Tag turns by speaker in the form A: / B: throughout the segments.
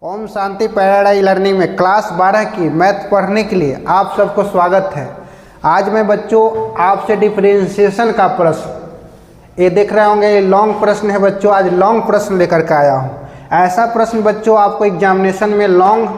A: Om Shanti paradise learning में class 12 की math पढ़ने के लिए आप सबको स्वागत है। आज मैं बच्चों आपसे डिफरेंशिएशन का प्रश्न ये देख रहे होंगे, ये लॉन्ग प्रश्न है बच्चों। आज लॉन्ग प्रश्न लेकर के आया हूँ। ऐसा प्रश्न बच्चों आपको एग्जामिनेशन में लॉन्ग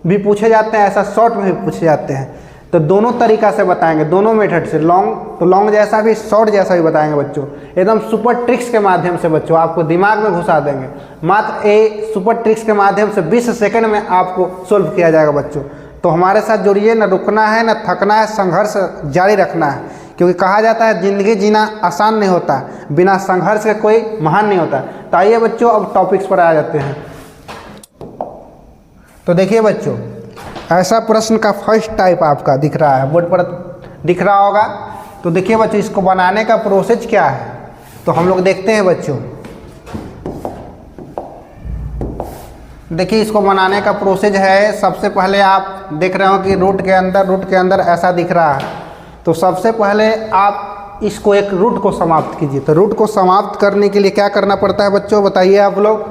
A: भी पूछे जाते हैं, ऐसा शॉर्ट में भी पूछे जाते हैं। तो दोनों तरीका से बताएंगे, दोनों मेथड से, लॉन्ग जैसा भी शॉर्ट जैसा भी बताएंगे बच्चों। एकदम सुपर ट्रिक्स के माध्यम से बच्चों आपको दिमाग में घुसा देंगे। मात्र ये सुपर ट्रिक्स के माध्यम से 20 सेकंड में आपको सोल्व किया जाएगा बच्चों। तो हमारे साथ जुड़िए, न रुकना है न थकना है, संघर्ष जारी रखना है। क्योंकि कहा जाता है ज़िंदगी जीना आसान नहीं होता, बिना संघर्ष के कोई महान नहीं होता। तो आइए बच्चों अब टॉपिक्स पर आ जाते हैं। तो देखिए बच्चों, ऐसा प्रश्न का फर्स्ट टाइप आपका दिख रहा है, बोर्ड पर दिख रहा होगा। तो देखिए बच्चों, इसको बनाने का प्रोसेस क्या है तो हम लोग देखते हैं बच्चों। देखिए इसको बनाने का प्रोसेस है, सबसे पहले आप देख रहे हो कि रूट के अंदर ऐसा दिख रहा है। तो सबसे पहले आप इसको एक रूट को समाप्त कीजिए। तो रूट को समाप्त करने के लिए क्या करना पड़ता है बच्चों, बताइए आप लोग?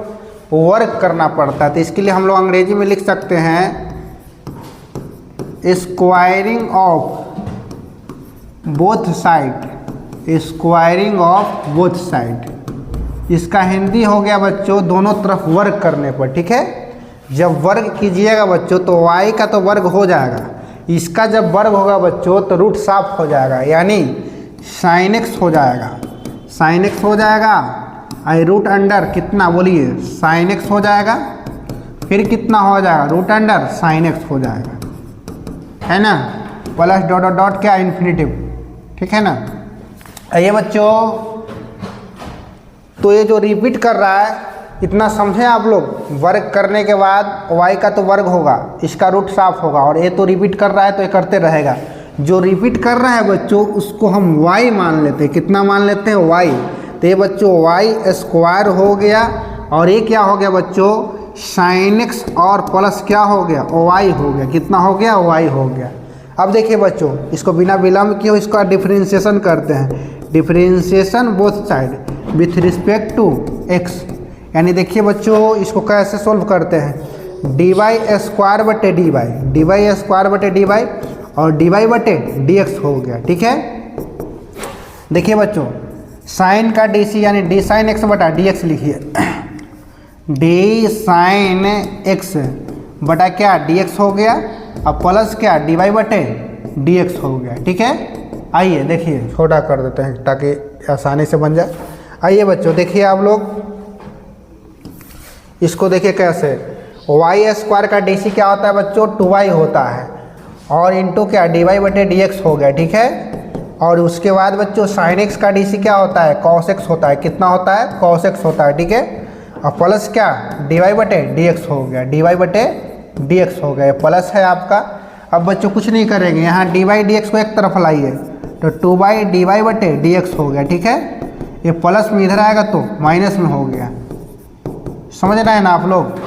A: वर्क करना पड़ता है। तो इसके लिए हम लोग अंग्रेजी में लिख सकते हैं squaring of both side, squaring of both side. इसका हिंदी हो गया बच्चों दोनों तरफ वर्ग करने पर। ठीक है, जब वर्ग कीजिएगा बच्चों तो y का तो वर्ग हो जाएगा, इसका जब वर्ग होगा बच्चों तो रूट साफ हो जाएगा, यानी sin x हो जाएगा। sin x हो जाएगा आई रूट अंडर कितना, बोलिए, sin x हो जाएगा। फिर कितना हो जाएगा, रूट अंडर sin x हो जाएगा, है ना, प्लस डॉट डॉट डॉट क्या, इन्फिनिटिव। ठीक है ना। आइए बच्चों, तो ये जो रिपीट कर रहा है इतना समझे आप लोग। वर्ग करने के बाद y का तो वर्ग होगा, इसका रूट साफ होगा, और ये तो रिपीट कर रहा है तो ये करते रहेगा। जो रिपीट कर रहा है बच्चों उसको हम y मान लेते हैं। कितना मान लेते हैं, y। तो ये बच्चों y स्क्वायर हो गया, और ये क्या हो गया बच्चों, sin x, और प्लस क्या हो गया, y हो गया। कितना हो गया, y हो गया। अब देखिए बच्चों, इसको बिना विलम्ब किए इसका डिफरेंशिएशन करते हैं। Differentiation both side with respect to x, यानी देखिए बच्चों इसको कैसे सोल्व करते हैं। dy स्क्वायर बटे dy स्क्वायर बटे dy, और dy बटे dx हो गया। ठीक है, देखिए बच्चों साइन का dc यानी d साइन x बटा dx लिखिए। d साइन x बटा क्या, dx हो गया, अब प्लस क्या, dy बटे dx हो गया। ठीक है, आइए देखिए, छोटा कर देते हैं ताकि आसानी से बन जाए। आइए बच्चों देखिए आप लोग, इसको देखिए कैसे। y स्क्वायर का dc क्या होता है बच्चों, 2y होता है, और इंटू क्या, dy बटे dx हो गया। ठीक है, और उसके बाद बच्चों sin x का dc क्या होता है, cos x होता है। कितना होता है, cos x होता है। ठीक है, और प्लस क्या, dy बटे dx हो गया, dy बटे dx हो गया, प्लस है आपका। अब बच्चों कुछ नहीं करेंगे, यहाँ dy dx को एक तरफ लाइए तो 2/dy बटे dx हो गया। ठीक है, ये प्लस में इधर आएगा तो माइनस में हो गया, समझ रहे हैं ना आप लोग।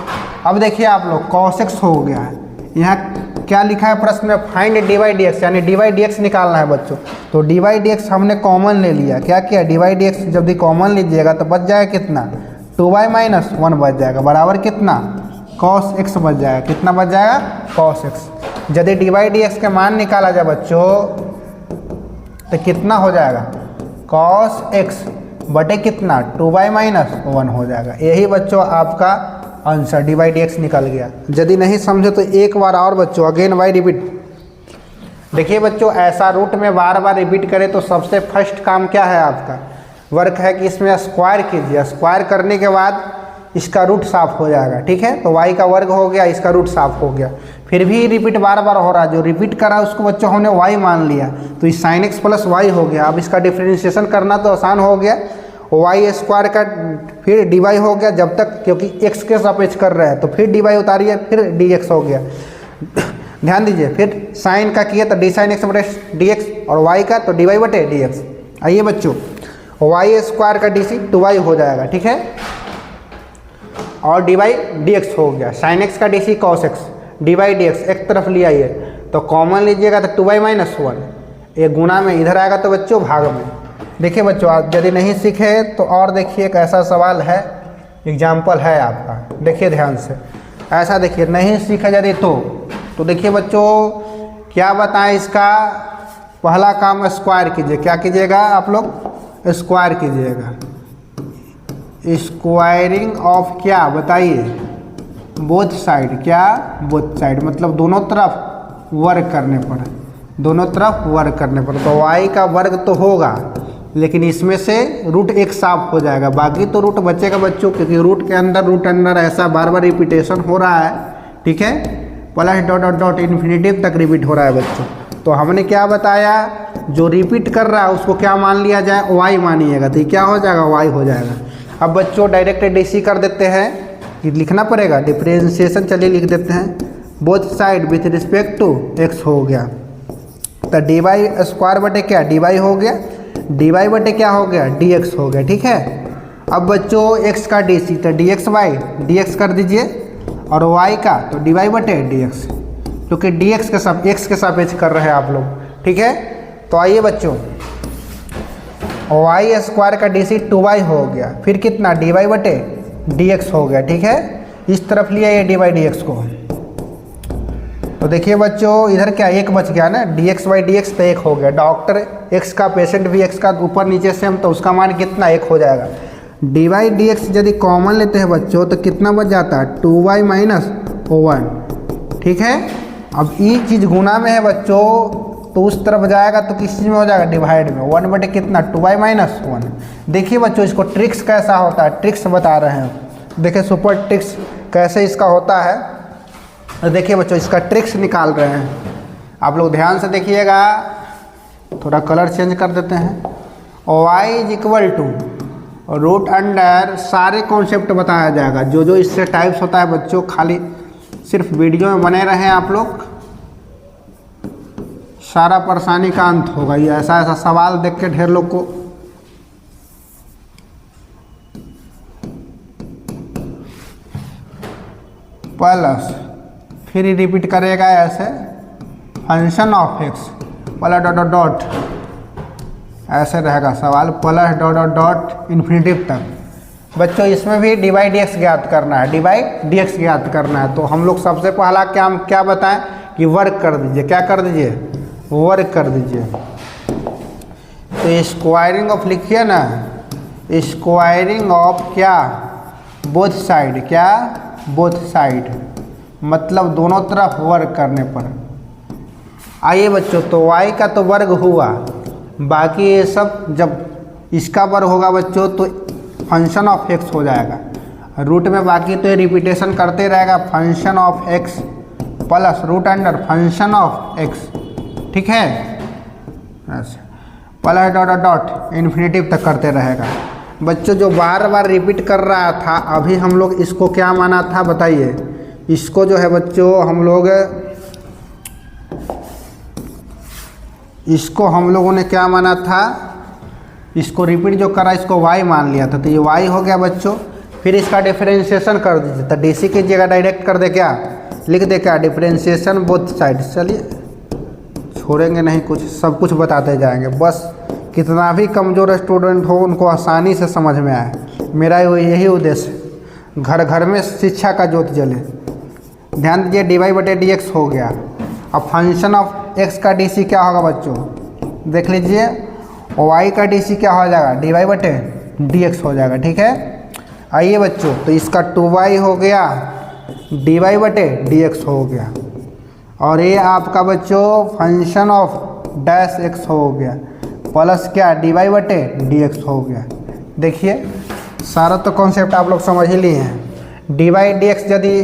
A: अब देखिए आप लोग cos x हो गया है। यहाँ क्या लिखा है प्रश्न में, फाइंड dy dx, यानी dy dx निकालना है बच्चों। तो dy dx हमने कॉमन ले लिया। क्या किया, dy dx जब भी कॉमन लीजिएगा तो बच जाएगा कितना, 2y माइनस 1 बच जाएगा, बराबर कितना, cos x बच जाएगा। कितना बच जाएगा, cos x। यदि dy dx के मान निकाला जाए बच्चों तो कितना हो जाएगा, cos x बटे कितना, 2y माइनस 1 हो जाएगा। यही बच्चों आपका आंसर, dy dx निकल गया। यदि नहीं समझे तो एक बार और बच्चों, अगेन वाई रिपीट। देखिए बच्चों, ऐसा रूट में बार बार रिपीट करें तो सबसे फर्स्ट काम क्या है आपका, वर्क है कि इसमें स्क्वायर कीजिए। स्क्वायर करने के बाद इसका रूट साफ हो जाएगा। ठीक है, तो y का वर्ग हो गया, इसका रूट साफ हो गया। फिर भी रिपीट बार बार हो रहा है, जो रिपीट कर रहा है उसको बच्चों हमने y मान लिया, तो इस sin x प्लस y हो गया। अब इसका डिफरेंशिएशन करना तो आसान हो गया, y स्क्वायर का फिर dy हो गया, जब तक क्योंकि x के सापेक्ष कर रहे हैं तो फिर dy उतारिए, फिर dx हो गया। ध्यान दीजिए, फिर साइन का किया तो d साइन x बटे dx, और y का तो dy बटे dx। आइए बच्चों, y स्क्वायर का dc 2y हो जाएगा। ठीक है, और dy dx हो गया, sin x का dc cos x, dy dx एक तरफ ले आइए तो कॉमन लीजिएगा तो 2y माइनस 1, ये गुना में इधर आएगा तो बच्चों भाग में। देखिए बच्चों, आप यदि नहीं सीखे तो और देखिए, एक ऐसा सवाल है, एग्जाम्पल है आपका, देखिए ध्यान से। ऐसा देखिए नहीं सीखा यदि तो देखिए बच्चों क्या बताएं, इसका पहला काम स्क्वायर कीजिए। क्या कीजिएगा आप लोग? स्क्वायर कीजिएगा। स्क्वायरिंग ऑफ क्या बताइए? Both side. क्या? बोथ साइड मतलब दोनों तरफ वर्ग करने पर, दोनों तरफ वर्ग करने पर। तो y का वर्ग तो होगा लेकिन इसमें से रूट एक साफ हो जाएगा, बाकी तो रूट बचेगा बच्चों, क्योंकि रूट अंदर ऐसा बार बार रिपीटेशन हो रहा है। ठीक है, plus dot dot dot infinitive तक रिपीट हो रहा है बच्चों। तो हमने क्या बताया, जो रिपीट कर रहा है उसको क्या मान लिया जाए? y मानिएगा। तो ये क्या हो जाएगा? y हो जाएगा। अब बच्चों डायरेक्ट डीसी कर देते हैं, कि लिखना पड़ेगा डिफरेंशिएशन। चलिए लिख देते हैं, both side with respect to x हो गया। तो डी वाई स्क्वायर बटे क्या? डी वाई हो गया, डी वाई बटे क्या हो गया? डी एक्स हो गया। ठीक है, अब बच्चों x का डी सी, तो d x y d x कर दीजिए, और y का तो डी वाई बटे डी एक्स, क्योंकि डी एक्स के साथ x के सापेक्ष कर रहे हैं आप लोग। ठीक है, तो आइए बच्चों y स्क्वायर का डी सी 2y हो गया, फिर कितना? डी वाई बटे डी एक्स हो गया। ठीक है, इस तरफ लिया ये डी वाई डी एक्स को। तो देखिए बच्चों इधर क्या एक बच गया ना, D x by d x तो एक हो गया। डॉक्टर एक्स का, पेशेंट भी एक्स का, ऊपर नीचे सेम, तो उसका मान कितना? एक हो जाएगा। डी वाई डी एक्स यदि कॉमन लेते हैं बच्चों तो कितना बच जाता है? 2y minus 1। ठीक है, अब ये चीज़ गुना में है बच्चों, तो उस तरफ जाएगा तो किस चीज़ में हो जाएगा? डिवाइड में। 1 बटे कितना? 2y minus 1। देखिए बच्चों इसको ट्रिक्स कैसा होता है, ट्रिक्स बता रहे हैं। देखिए सुपर ट्रिक्स कैसे इसका होता है। देखिए बच्चों इसका ट्रिक्स निकाल रहे हैं, आप लोग ध्यान से देखिएगा। थोड़ा कलर चेंज कर देते हैं। y is equal to root under, सारे कॉन्सेप्ट बताया जाएगा जो जो इससे टाइप्स होता है बच्चों। खाली सिर्फ वीडियो में बने रहें आप लोग, सारा परेशानी का अंत होगा। ये ऐसा ऐसा सवाल देख के ढेर लोग को प्लस फिर रिपीट करेगा ऐसे, function of x plus dot dot dot, ऐसे रहेगा सवाल, plus dot dot dot infinitive तक। बच्चों इसमें भी डी बाई डी एक्स ज्ञात करना है, डी बाई डी एक्स ज्ञात करना है। तो हम लोग सबसे पहला क्या बताएं कि वर्क कर दीजिए। क्या कर दीजिए? वर्क कर दीजिए। तो स्क्वायरिंग ऑफ लिखिए ना, स्क्वायरिंग ऑफ क्या? Both side. क्या? बोथ साइड मतलब दोनों तरफ वर्ग करने पर। आइए बच्चों, तो y का तो वर्ग हुआ, बाकी ये सब जब इसका वर्ग होगा बच्चों तो फंक्शन ऑफ x हो जाएगा। रूट में बाकी तो ये रिपीटेशन करते रहेगा, function of x plus root under function of x। ठीक है, अच्छा plus dot dot dot infinitive तक करते रहेगा। बच्चों जो बार बार रिपीट कर रहा था, अभी हम लोग इसको क्या माना था बताइए? इसको जो है बच्चों हम लोगों ने क्या माना था? इसको रिपीट जो करा इसको y मान लिया था, तो ये y हो गया बच्चों। फिर इसका डिफरेंशिएशन कर दीजिए, तो डीसी की जगह डायरेक्ट कर दे, क्या लिख दे? क्या? Differentiation both side. चलिए छोड़ेंगे नहीं, कुछ सब कुछ बताते जाएंगे, बस कितना भी कमज़ोर स्टूडेंट हो उनको आसानी से समझ में आए। मेरा यही उद्देश्य, घर घर में शिक्षा का ज्योत जले। ध्यान दीजिए, डी वाई बटे डी एक्स हो गया। अब फंक्शन ऑफ एक्स का डी सी क्या होगा बच्चों? देख लीजिए, वाई का डी सी क्या हो जाएगा? डी वाई बटे डी एक्स हो जाएगा। ठीक है, आइए बच्चों, तो इसका 2y हो गया, डी वाई बटे डी एक्स हो गया, और ये आपका बच्चों फंक्शन ऑफ डैश एक्स हो गया, प्लस क्या? डी वाई बटे डी एक्स हो गया। देखिए सारा तो कॉन्सेप्ट आप लोग समझ ही लिए हैं। डी वाई डी एक्स यदि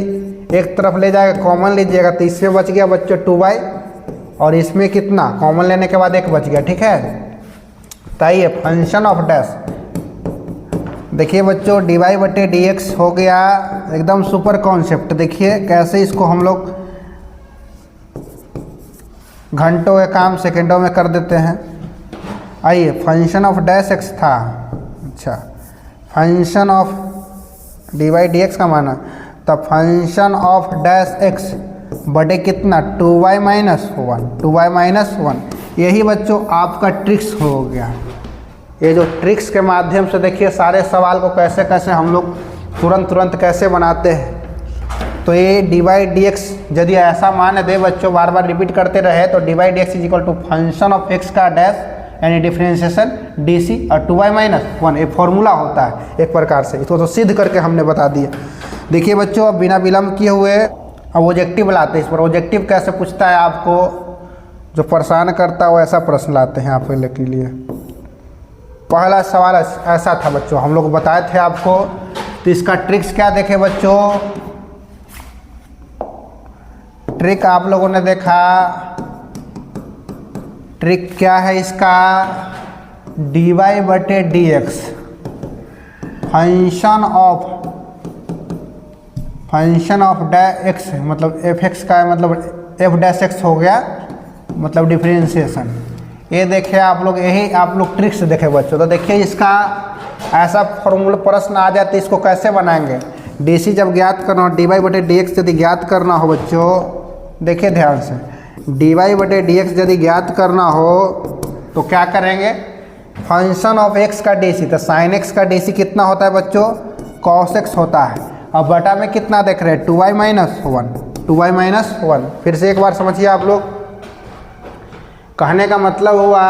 A: एक तरफ ले जाएगा कॉमन लीजिएगा तो इसमें बच गया बच्चों 2y, और इसमें कितना? कॉमन लेने के बाद एक बच गया। ठीक है, तो आइए फंक्शन ऑफ डैश। देखिए बच्चों डी वाई बटे डी एक्स हो गया, एकदम सुपर कॉन्सेप्ट। देखिए कैसे इसको हम लोग घंटों के काम सेकंडों में कर देते हैं। आइए, फंक्शन ऑफ डैश एक्स था, अच्छा function of d y d x का माना, तब फंक्शन ऑफ डैश एक्स बटे कितना? 2y minus 1, 2y minus 1। यही बच्चों आपका ट्रिक्स हो गया। ये जो ट्रिक्स के माध्यम से देखिए सारे सवाल को कैसे कैसे हम लोग तुरंत कैसे बनाते हैं। तो ये डी बाई डी एक्स यदि ऐसा मान दे बच्चों, बार बार रिपीट करते रहे, तो d by d x is equal to function of x का डैश यानी डिफरेंशिएशन डी सी और 2y माइनस 1, ये फॉर्मूला होता है एक प्रकार से। इसको तो सिद्ध करके हमने बता दिया। देखिए बच्चों, अब बिना विलम्ब किए हुए अब ऑब्जेक्टिव लाते हैं। इस पर ऑब्जेक्टिव कैसे पूछता है आपको, जो परेशान करता है वो ऐसा प्रश्न लाते हैं आपके लिए। पहला सवाल ऐसा था बच्चों, हम लोग बताए थे आपको। तो इसका ट्रिक्स क्या देखे बच्चों, ट्रिक आप लोगों ने देखा, ट्रिक क्या है इसका, डी वाई बटे d x function of x मतलब एफ एक्स का मतलब एफ डैश एक्स हो गया, मतलब डिफरेंशिएशन। ये देखिए आप लोग, यही आप लोग ट्रिक्स देखे बच्चों। तो देखिए इसका ऐसा फॉर्मूला प्रश्न आ जाते, इसको कैसे बनाएंगे। डी सी जब ज्ञात करना हो, डी वाई बटे डी एक्स यदि ज्ञात करना हो बच्चों, देखिए ध्यान से, डी वाई बटे डी एक्स यदि ज्ञात करना हो तो क्या करेंगे, फंक्शन ऑफ एक्स का डी सी, तो साइन एक्स का डी सी कितना होता है बच्चों, कॉस एक्स होता है। अब बटा में कितना देख रहे हैं, 2y माइनस 1। फिर से एक बार समझिए आप लोग, कहने का मतलब हुआ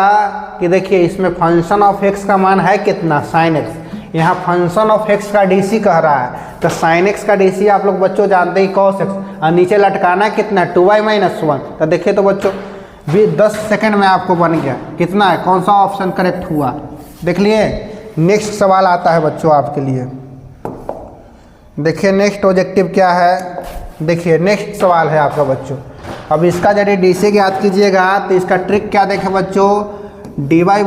A: कि देखिए इसमें फंक्शन ऑफ एक्स का मान है कितना, साइन एक्स। यहाँ फंक्शन ऑफ एक्स का डीसी कह रहा है, तो साइन एक्स का डीसी आप लोग बच्चों जानते ही कॉस एक्स, और नीचे लटकाना कितना, 2y माइनस 1। तो देखिए तो बच्चों 10 सेकंड में आपको बन गया, कितना है, कौन सा ऑप्शन करेक्ट हुआ, देख लिए। नेक्स्ट सवाल आता है बच्चों आपके लिए। देखिए नेक्स्ट ऑब्जेक्टिव क्या है, देखिए नेक्स्ट सवाल है आपका बच्चों। अब इसका यदि डी सी ज्ञात कीजिएगा तो इसका ट्रिक क्या देखें बच्चों, डी वाई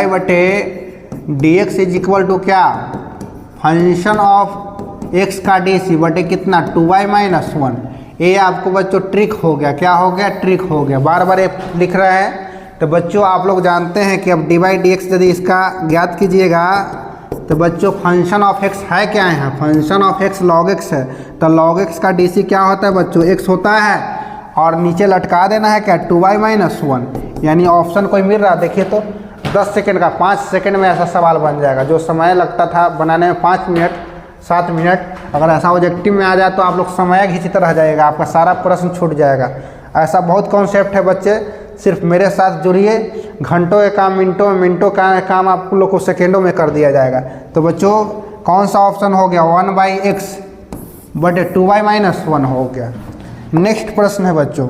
A: बटे d x is equal to क्या, फंक्शन ऑफ एक्स का डी सी बटे कितना, 2y माइनस 1। ये आपको बच्चों ट्रिक हो गया, क्या हो गया, ट्रिक हो गया। बार बार ये लिख रहे हैं। तो बच्चों आप लोग जानते हैं कि अब डी वाई डी एक्स यदि इसका ज्ञात कीजिएगा तो बच्चों फंक्शन ऑफ एक्स है क्या है, function of x log x है। तो लॉग एक्स का डी सी क्या होता है बच्चों, एक्स होता है, और नीचे लटका देना है क्या, 2y माइनस 1। यानी ऑप्शन कोई मिल रहा, देखिए तो 10 सेकंड का, 5 सेकंड में ऐसा सवाल बन जाएगा। जो समय लगता था बनाने में 5 मिनट 7 मिनट, अगर ऐसा ऑब्जेक्टिव में आ जाए तो आप लोग समय घिंचते रह जाएगा, आपका सारा प्रश्न छूट जाएगा। ऐसा बहुत कॉन्सेप्ट है बच्चे, सिर्फ मेरे साथ जुड़िए, घंटों के काम मिनटों में, मिनटों का काम आप लोग को सेकेंडों में कर दिया जाएगा। तो बच्चों कौन सा ऑप्शन हो गया, 1/x बटे 2y माइनस 1 हो गया। नेक्स्ट प्रश्न है बच्चों,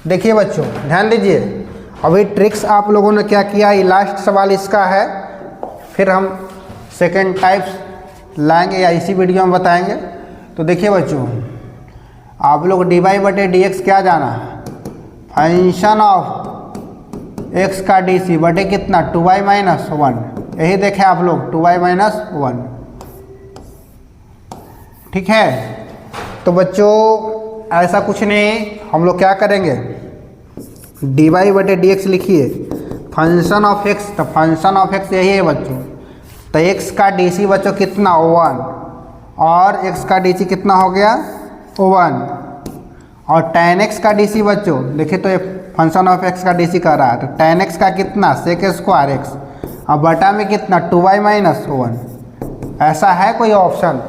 A: देखिए बच्चों ध्यान दीजिए। अभी ट्रिक्स आप लोगों ने क्या किया, ये लास्ट सवाल इसका है, फिर हम सेकेंड टाइप्स लाएंगे या इसी वीडियो में बताएंगे। तो देखिए बच्चों, आप लोग डी वाई बटे डी एक्स क्या जाना, फंक्शन ऑफ एक्स का डी सी बटे कितना, 2y माइनस 1। यही देखे आप लोग, 2y माइनस 1, ठीक है। तो बच्चों ऐसा कुछ नहीं, हम लोग क्या करेंगे, डी वाई बटे डी एक्स लिखिए, फंक्शन ऑफ एक्स, तो फंक्शन ऑफ एक्स यही है बच्चों। तो एक्स का डी सी बच्चों कितना, 1, और एक्स का डी सी कितना हो गया, 1, और tan x का डी सी बच्चों देखिए, तो ये फंक्शन ऑफ x का डी सी कर रहा है, तो tan x का कितना, सेक स्क्वायर एक्स, और बटा में कितना, 2y माइनस 1। ऐसा है कोई ऑप्शन,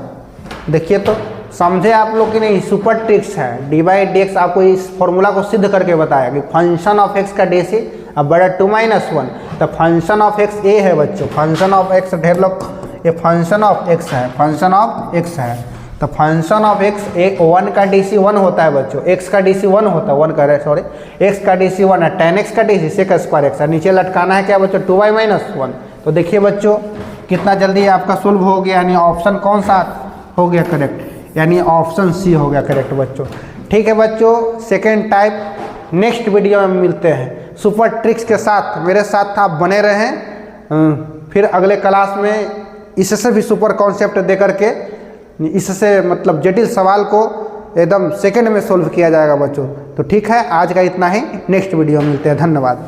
A: देखिए तो समझे आप लोग कि नहीं, सुपर ट्रिक्स है। डी बाई डी एक्स आपको इस फॉर्मूला को सिद्ध करके बताया कि फंक्शन ऑफ एक्स का डी सी अब बड़ा 2 माइनस 1। तो फंक्शन ऑफ एक्स ए है बच्चों, फंक्शन ऑफ एक्स ढेर लोग, ये फंक्शन ऑफ एक्स है, फंक्शन ऑफ एक्स है। तो फंक्शन ऑफ एक्स 1 का डी सी 1 होता है बच्चों, एक्स का डी सी 1 होता है, 1 का सॉरी, एक्स का डी सी 1 है, tan x का d c sec square x है, नीचे लटकाना है क्या बच्चों, 2y माइनस 1। तो देखिए बच्चों कितना जल्दी आपका सोल्व हो गया, यानी ऑप्शन कौन सा हो गया करेक्ट, यानी ऑप्शन सी हो गया करेक्ट बच्चों। ठीक है बच्चों, सेकेंड टाइप नेक्स्ट वीडियो में मिलते हैं सुपर ट्रिक्स के साथ। मेरे साथ आप बने रहें, फिर अगले क्लास में इससे भी सुपर कॉन्सेप्ट दे करके, इससे मतलब जटिल सवाल को एकदम सेकंड में सोल्व किया जाएगा बच्चों। तो ठीक है, आज का इतना ही, नेक्स्ट वीडियो में मिलते हैं, धन्यवाद।